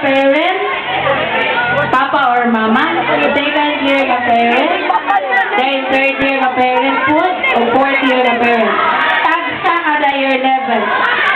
parent? Papa or mama? Second year ka parent? Then third year ka parent po? O fourth year ka parent? Tagsa kada year level?